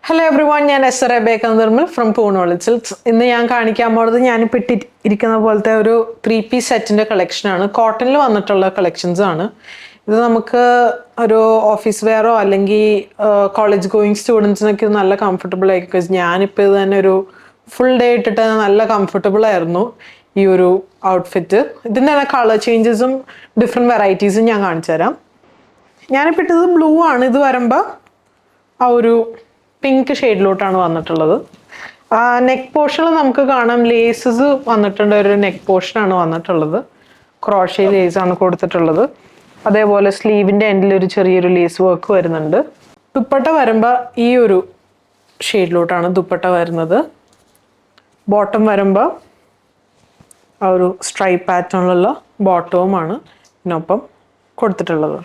Hello everyone, ഞാൻ S Rebecca Nirmal from പൂർണ്ണോളജ് silks. ഇന്ന് ഞാൻ കാണിക്കാൻ പോകുന്നത് ഞാനിപ്പോൾ ഇരിക്കുന്ന പോലത്തെ ഒരു 3-piece സെറ്റിൻ്റെ കളക്ഷനാണ്. കോട്ടണിൽ വന്നിട്ടുള്ള കളക്ഷൻസ് ആണ്. ഇത് നമുക്ക് ഒരു ഓഫീസ് വെയറോ അല്ലെങ്കിൽ കോളേജ് ഗോയിങ് സ്റ്റുഡൻസിനൊക്കെ ഇത് നല്ല കംഫർട്ടബിൾ ആയിരിക്കും. ബിക്കോസ് ഞാനിപ്പോൾ ഇത് തന്നെ ഒരു ഫുൾ ഡേ ഇട്ടിട്ട് നല്ല കംഫർട്ടബിൾ ആയിരുന്നു ഈ ഒരു ഔട്ട്ഫിറ്റ്. ഇതിൻ്റെ തന്നെ കളർ ചേഞ്ചസും ഡിഫറെൻറ്റ് വെറൈറ്റീസും ഞാൻ കാണിച്ചു തരാം. ഞാനിപ്പോൾ ഇട്ടത് ബ്ലൂ ആണ്. ഇത് വരുമ്പോൾ ആ ഒരു പിങ്ക് ഷെയ്ഡിലോട്ടാണ് വന്നിട്ടുള്ളത്. നെക്ക് പോർഷനിൽ നമുക്ക് കാണാം ലേസസ് വന്നിട്ടുണ്ട്. ഒരു നെക്ക് പോർഷനാണ് വന്നിട്ടുള്ളത്. ക്രോഷേ ലേസ് ആണ് കൊടുത്തിട്ടുള്ളത്. അതേപോലെ സ്ലീവിൻ്റെ എൻഡിൽ ഒരു ചെറിയൊരു ലേസ് വർക്ക് വരുന്നുണ്ട്. ദുപ്പട്ട വരുമ്പോൾ ഈ ഒരു ഷെയ്ഡിലോട്ടാണ് ദുപ്പട്ട വരുന്നത്. ബോട്ടം വരുമ്പോൾ ആ ഒരു സ്ട്രൈപ്പ് പാറ്റേണിലുള്ള ബോട്ടവുമാണ് ഇതിനൊപ്പം കൊടുത്തിട്ടുള്ളത്.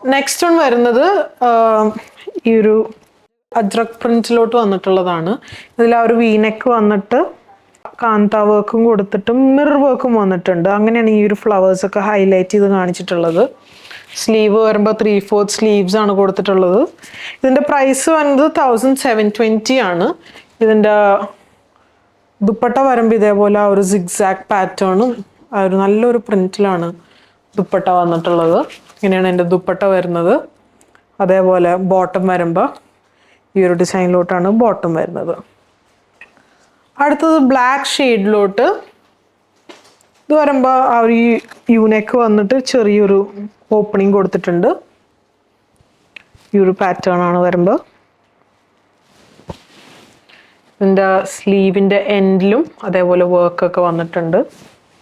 നെക്സ്റ്റ് വൺ വരുന്നത് ഈ ഒരു അജ്രക് പ്രിന്റിലോട്ട് വന്നിട്ടുള്ളതാണ്. ഇതിൽ ആ ഒരു വീനെക്ക് വന്നിട്ട് കാന്ത വർക്കും കൊടുത്തിട്ടും മിറർ വർക്കും വന്നിട്ടുണ്ട്. അങ്ങനെയാണ് ഈ ഒരു ഫ്ലവേഴ്സ് ഒക്കെ ഹൈലൈറ്റ് ചെയ്ത് കാണിച്ചിട്ടുള്ളത്. സ്ലീവ് വരുമ്പോൾ 3/4 സ്ലീവ്സ് ആണ് കൊടുത്തിട്ടുള്ളത്. ഇതിൻ്റെ പ്രൈസ് വന്നത് 1720 ആണ്. ഇതിൻ്റെ ദുപ്പട്ട വരുമ്പോൾ ഇതേപോലെ ആ ഒരു സിഗ്സാക് പാറ്റേണും ആ ഒരു നല്ലൊരു പ്രിന്റിലാണ് ദുപ്പട്ട വന്നിട്ടുള്ളത്. ഇങ്ങനെയാണ് എൻ്റെ ദുപ്പട്ട വരുന്നത്. അതേപോലെ ബോട്ടം വരുമ്പോൾ ഈ ഒരു ഡിസൈനിലോട്ടാണ് ബോട്ടം വരുന്നത്. അടുത്തത് ബ്ലാക്ക് ഷെയ്ഡിലോട്ട് ഇത് വരുമ്പോൾ ആ ഒരു യൂനെക്ക് വന്നിട്ട് ചെറിയൊരു ഓപ്പണിങ് കൊടുത്തിട്ടുണ്ട്. ഈ ഒരു പാറ്റേൺ ആണ് വരുമ്പോൾ. ഇതിൻ്റെ സ്ലീവിൻ്റെ എൻഡിലും അതേപോലെ വർക്കൊക്കെ വന്നിട്ടുണ്ട്.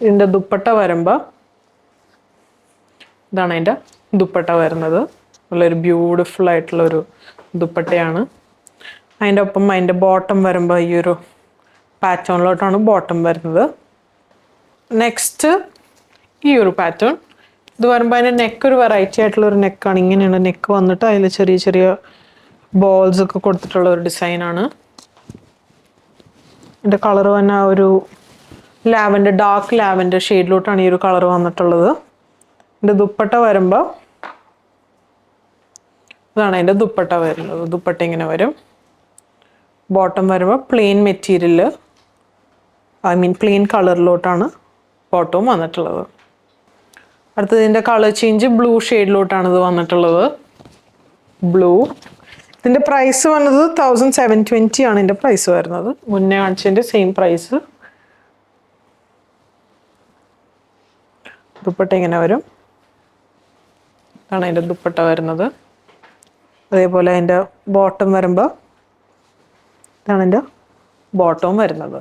ഇതിൻ്റെ ദുപ്പട്ട വരുമ്പോൾ ഇതാണ് അതിൻ്റെ ദുപ്പട്ട വരുന്നത്. നല്ലൊരു ബ്യൂട്ടിഫുൾ ആയിട്ടുള്ളൊരു ദുപ്പട്ടയാണ്. അതിൻ്റെ ഒപ്പം അതിൻ്റെ ബോട്ടം വരുമ്പോൾ ഈ ഒരു പാറ്റേണിലോട്ടാണ് ബോട്ടം വരുന്നത്. നെക്സ്റ്റ് ഈ ഒരു പാറ്റേൺ. ഇത് വരുമ്പോൾ അതിൻ്റെ നെക്ക് ഒരു വെറൈറ്റി ആയിട്ടുള്ളൊരു നെക്കാണ്. ഇങ്ങനെയാണ് നെക്ക് വന്നിട്ട് അതിൽ ചെറിയ ചെറിയ ബോൾസ് ഒക്കെ കൊടുത്തിട്ടുള്ള ഒരു ഡിസൈനാണ്. ഇതിൻ്റെ കളർ തന്നെ ഒരു ലാവൻഡർ, ഡാർക്ക് ലാവൻഡർ ഷെയ്ഡിലോട്ടാണ് ഈ ഒരു കളർ വന്നിട്ടുള്ളത്. ഇതിൻ്റെ ദുപ്പട്ട വരുമ്പോൾ ഇതാണ് അതിൻ്റെ ദുപ്പട്ട വരുന്നത്. ദുപ്പട്ട ഇങ്ങനെ വരും. ബോട്ടം വരുമ്പോൾ പ്ലെയിൻ മെറ്റീരിയൽ, പ്ലെയിൻ കളറിലോട്ടാണ് ബോട്ടവും വന്നിട്ടുള്ളത്. അടുത്തത് ഇതിൻ്റെ കളർ ചേഞ്ച് ബ്ലൂ ഷെയ്ഡിലോട്ടാണ് ഇത് വന്നിട്ടുള്ളത്. ബ്ലൂ. ഇതിൻ്റെ പ്രൈസ് വന്നത് 1720 ആണ് ഇതിൻ്റെ പ്രൈസ് വരുന്നത്. മുന്നേ കാണിച്ചതിൻ്റെ സെയിം പ്രൈസ്. ദുപ്പട്ട ഇങ്ങനെ വരും. ഇതാണ് അതിൻ്റെ ദുപ്പട്ട വരുന്നത്. അതേപോലെ അതിൻ്റെ ബോട്ടം വരുമ്പോൾ ഇതാണ് അതിൻ്റെ ബോട്ടവും വരുന്നത്.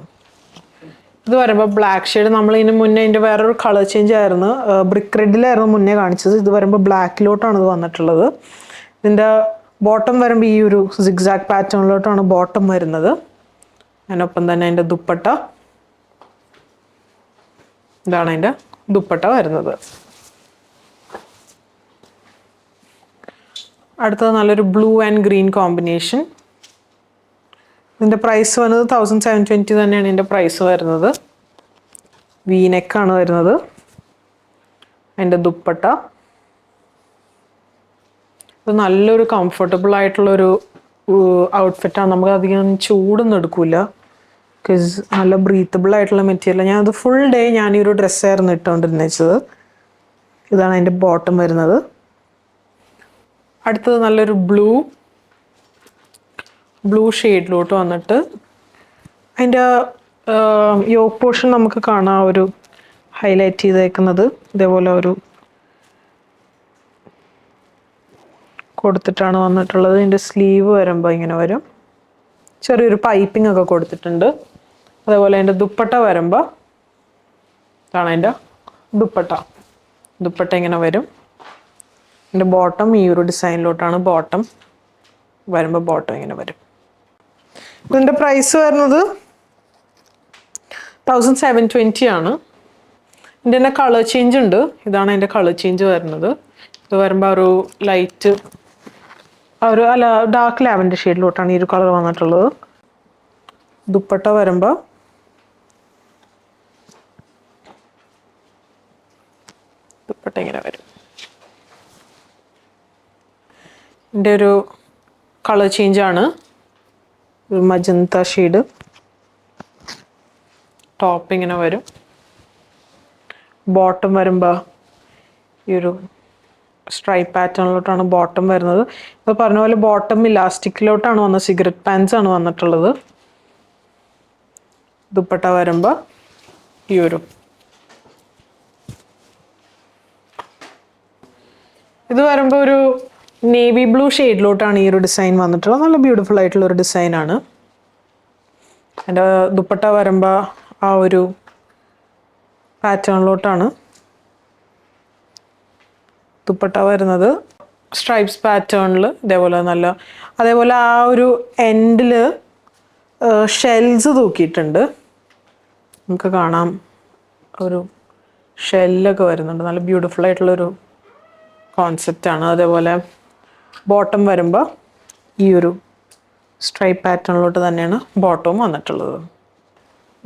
ഇത് വരുമ്പോൾ ബ്ലാക്ക് ഷെയ്ഡ്. നമ്മൾ ഇതിന് മുന്നേ ഇതിൻ്റെ വേറൊരു കളർ ചേഞ്ച് ആയിരുന്നു, ബ്രിക്ക് റെഡിലായിരുന്നു മുന്നേ കാണിച്ചത്. ഇത് വരുമ്പോൾ ബ്ലാക്കിലോട്ടാണ് ഇത് വന്നിട്ടുള്ളത്. ഇതിൻ്റെ ബോട്ടം വരുമ്പോൾ ഈ ഒരു സിഗ്സാക് പാറ്റേണിലോട്ടാണ് ബോട്ടം വരുന്നത്. അതിനൊപ്പം തന്നെ അതിൻ്റെ ദുപ്പട്ട, ഇതാണ് അതിൻ്റെ ദുപ്പട്ട വരുന്നത്. അടുത്തത് നല്ലൊരു ബ്ലൂ ആൻഡ് ഗ്രീൻ കോമ്പിനേഷൻ. ഇതിൻ്റെ പ്രൈസ് വന്നത് 1720 തന്നെയാണ് ഇതിൻ്റെ പ്രൈസ് വരുന്നത്. വീനെക്കാണ് വരുന്നത്. അതിൻ്റെ ദുപ്പട്ട. ഇത് നല്ലൊരു കംഫർട്ടബിൾ ആയിട്ടുള്ളൊരു ഔട്ട്ഫിറ്റാണ്. നമുക്ക് അധികം ചൂടൊന്നും എടുക്കില്ല. ബിക്കോസ് നല്ല ബ്രീത്തബിൾ ആയിട്ടുള്ള മെറ്റീരിയൽ. ഞാനത് ഫുൾ ഡേ ഞാൻ ഈ ഒരു ഡ്രസ്സായിരുന്നു ഇട്ടുകൊണ്ടിരുന്നത്. ഇതാണ് അതിൻ്റെ ബോട്ടം വരുന്നത്. അടുത്തത് നല്ലൊരു ബ്ലൂ ഷെയ്ഡിലോട്ട് വന്നിട്ട് അതിൻ്റെ യോക്ക് പോർഷൻ നമുക്ക് കാണാം ഒരു ഹൈലൈറ്റ് ചെയ്തേക്കുന്നത്. ഇതേപോലെ ഒരു കൊടുത്തിട്ടാണ് വന്നിട്ടുള്ളത്. ഇതിൻ്റെ സ്ലീവ് വരുമ്പോൾ ഇങ്ങനെ വരും. ചെറിയൊരു പൈപ്പിംഗ് ഒക്കെ കൊടുത്തിട്ടുണ്ട്. അതേപോലെ അതിൻ്റെ ദുപ്പട്ട വരുമ്പോൾ ഇതാണ് അതിൻ്റെ ദുപ്പട്ട ഇങ്ങനെ വരും. ഇതിൻ്റെ ബോട്ടം ഈ ഒരു ഡിസൈനിലോട്ടാണ് ബോട്ടം വരുമ്പോൾ ബോട്ടം ഇങ്ങനെ വരും. ഇതിൻ്റെ പ്രൈസ് വരുന്നത് 1720 ആണ്. ഇതിൻ്റെ തന്നെ കളർ ചേഞ്ച് ഉണ്ട്. ഇതാണ് അതിൻ്റെ കളർ ചേഞ്ച് വരുന്നത്. ഇത് വരുമ്പോൾ ഒരു ലൈറ്റ് ഡാർക്ക് ലാവൻഡർ ഷെയ്ഡിലോട്ടാണ് ഈ ഒരു കളർ വന്നിട്ടുള്ളത്. ദുപ്പട്ട വരുമ്പോൾ ദുപ്പട്ട ഇങ്ങനെ വരും. ഇതിൻ്റെ ഒരു കളർ ചേഞ്ച് ആണ്. ഒരു മജന്ത ഷെയ്ഡ്. ടോപ്പ് ഇങ്ങനെ വരും. ബോട്ടം വരുമ്പോൾ ഈ ഒരു സ്ട്രൈപ്പ് പാറ്റേണിലോട്ടാണ് ബോട്ടം വരുന്നത്. ഇപ്പോൾ പറഞ്ഞ പോലെ ബോട്ടം ഇലാസ്റ്റിക്കിലോട്ടാണ് വന്നത്. സിഗരറ്റ് പാൻസ് ആണ് വന്നിട്ടുള്ളത്. ദുപ്പട്ട വരുമ്പോൾ ഈ ഒരു ഇത് വരുമ്പോൾ ഒരു നേവി ബ്ലൂ ഷെയ്ഡിലോട്ടാണ് ഈ ഒരു ഡിസൈൻ വന്നിട്ടുള്ളത്. നല്ല ബ്യൂട്ടിഫുൾ ആയിട്ടുള്ള ഒരു ഡിസൈനാണ്. എൻ്റെ ദുപ്പട്ട വരുമ്പോൾ ആ ഒരു പാറ്റേണിലോട്ടാണ് ദുപ്പട്ട വരുന്നത്. സ്ട്രൈപ്സ് പാറ്റേണിൽ ഇതേപോലെ നല്ല, അതേപോലെ ആ ഒരു എൻഡിൽ ഷെൽസ് തൂക്കിയിട്ടുണ്ട്. നമുക്ക് കാണാം ഒരു ഷെല്ലൊക്കെ വരുന്നുണ്ട്. നല്ല ബ്യൂട്ടിഫുൾ ആയിട്ടുള്ളൊരു കോൺസെപ്റ്റാണ്. അതേപോലെ ബോട്ടം വരുമ്പോൾ ഈ ഒരു സ്ട്രൈപ്പ് പാറ്റേണിലോട്ട് തന്നെയാണ് ബോട്ടവും വന്നിട്ടുള്ളത്.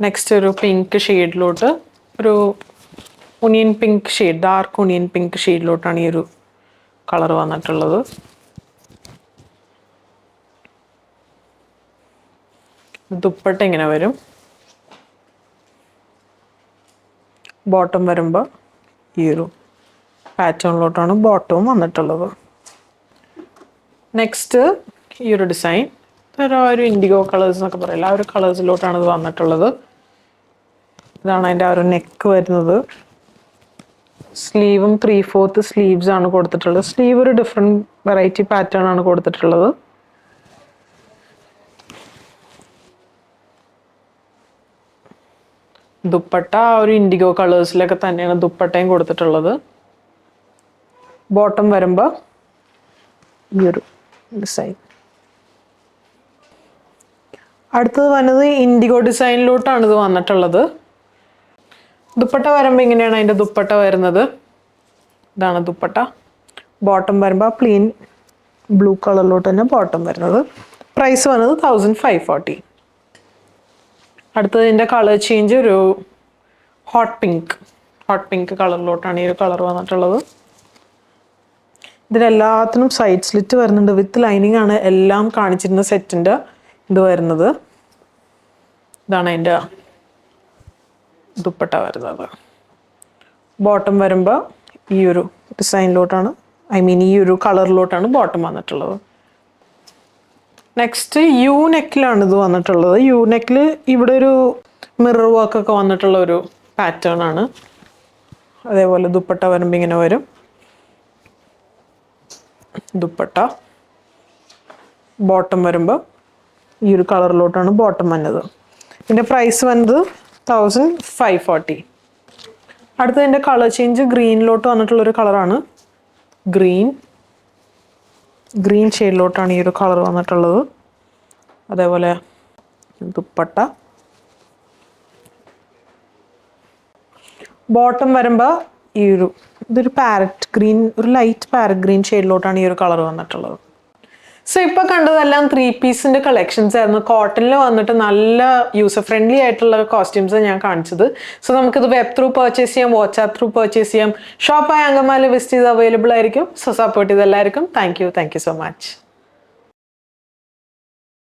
നെക്സ്റ്റ് ഒരു പിങ്ക് ഷെയ്ഡിലോട്ട്, ഒരു onion pink shade, dark onion pink ഷെയ്ഡിലോട്ടാണ് ഈ ഒരു കളർ വന്നിട്ടുള്ളത്. ദുപ്പട്ട ഇങ്ങനെ വരും. ബോട്ടം വരുമ്പോൾ ഈ ഒരു പാറ്റേണിലോട്ടാണ് ബോട്ടവും വന്നിട്ടുള്ളത്. നെക്സ്റ്റ് ഈ ഒരു ഡിസൈൻ ഒരു ഇൻഡിഗോ കളേഴ്സ് എന്നൊക്കെ പറയില്ല, ആ ഒരു കളേഴ്സിലോട്ടാണ് ഇത് വന്നിട്ടുള്ളത്. ഇതാണ് അതിൻ്റെ ആ ഒരു നെക്ക് വരുന്നത്. സ്ലീവും 3/4 സ്ലീവ്സ് ആണ് കൊടുത്തിട്ടുള്ളത്. സ്ലീവ് ഒരു ഡിഫറെൻറ്റ് വെറൈറ്റി പാറ്റേൺ ആണ് കൊടുത്തിട്ടുള്ളത്. ദുപ്പട്ട ഒരു ഇൻഡിഗോ കളേഴ്സിലൊക്കെ തന്നെയാണ് ദുപ്പട്ടയും കൊടുത്തിട്ടുള്ളത്. ബോട്ടം വരുമ്പോൾ ഈ ഒരു ഡിസൈൻ. അടുത്തത് വന്നത് ഇൻഡിഗോ ഡിസൈനിലോട്ടാണ് ഇത് വന്നിട്ടുള്ളത്. ദുപ്പട്ട വരുമ്പോൾ ഇങ്ങനെയാണ് അതിൻ്റെ ദുപ്പട്ട വരുന്നത്. ഇതാണ് ദുപ്പട്ട. ബോട്ടം വരുമ്പോൾ പ്ലെയിൻ ബ്ലൂ കളറിലോട്ട് തന്നെ ബോട്ടം വരുന്നത്. പ്രൈസ് വന്നത് 1540. അടുത്തത് ഇതിൻ്റെ കളർ ചേഞ്ച് ഒരു ഹോട്ട് പിങ്ക് കളറിലോട്ടാണ് ഈ ഒരു കളർ വന്നിട്ടുള്ളത്. ഇതിലെല്ലാത്തിനും സൈഡ് സ്ലിറ്റ് വരുന്നുണ്ട്. വിത്ത് ലൈനിങ് ആണ് എല്ലാം കാണിച്ചിരുന്ന സെറ്റിൻ്റെ ഇത് വരുന്നത്. ഇതാണ് അതിൻ്റെ ദുപ്പട്ട വരുന്നത്. ബോട്ടം വരുമ്പോൾ ഈ ഒരു ഡിസൈനിലോട്ടാണ്, ഈ ഒരു കളറിലോട്ടാണ് ബോട്ടം വന്നിട്ടുള്ളത്. നെക്സ്റ്റ് യു നെക്കിലാണ് ഇത് വന്നിട്ടുള്ളത്. യു നെക്കിൽ ഇവിടെ ഒരു മിറർ വർക്കൊക്കെ വന്നിട്ടുള്ള ഒരു പാറ്റേൺ ആണ്. അതേപോലെ ദുപ്പട്ട വരുമ്പോൾ ഇങ്ങനെ വരും. ദുപ്പട്ട ബോട്ടം വരുമ്പോൾ ഈ ഒരു കളറിലോട്ടാണ് ബോട്ടം വന്നത്. ഇതിൻ്റെ പ്രൈസ് വന്നത് 1540. അടുത്തതിൻ്റെ കളർ ചേഞ്ച് ഗ്രീനിലോട്ട് വന്നിട്ടുള്ളൊരു കളറാണ്. ഗ്രീൻ ഷെയ്ഡിലോട്ടാണ് ഈ ഒരു കളർ വന്നിട്ടുള്ളത്. അതേപോലെ ദുപ്പട്ട. ബോട്ടം വരുമ്പോൾ ഈ ഒരു ഇതൊരു പാരറ്റ് ഗ്രീൻ, ഒരു ലൈറ്റ് പാരറ്റ് ഗ്രീൻ ഷെയ്ഡിലോട്ടാണ് ഈ ഒരു കളർ വന്നിട്ടുള്ളത്. സോ ഇപ്പോൾ കണ്ടതെല്ലാം 3 പീസിൻ്റെ കളക്ഷൻസ് ആയിരുന്നു. കോട്ടണിൽ വന്നിട്ട് നല്ല യൂസർ ഫ്രണ്ട്ലി ആയിട്ടുള്ള കോസ്റ്റ്യൂംസ് ഞാൻ കാണിച്ചത്. സോ നമുക്കിത് വെബ് ത്രൂ പർച്ചേസ് ചെയ്യാം, വാട്സാപ്പ് ത്രൂ പർച്ചേസ് ചെയ്യാം. ഷോപ്പായ അങ്കമാലി വിസിറ്റ് ചെയ്ത് അവൈലബിൾ ആയിരിക്കും. സോ സപ്പോർട്ട് ചെയ്ത് എല്ലാവർക്കും താങ്ക് യു സോ മച്ച്.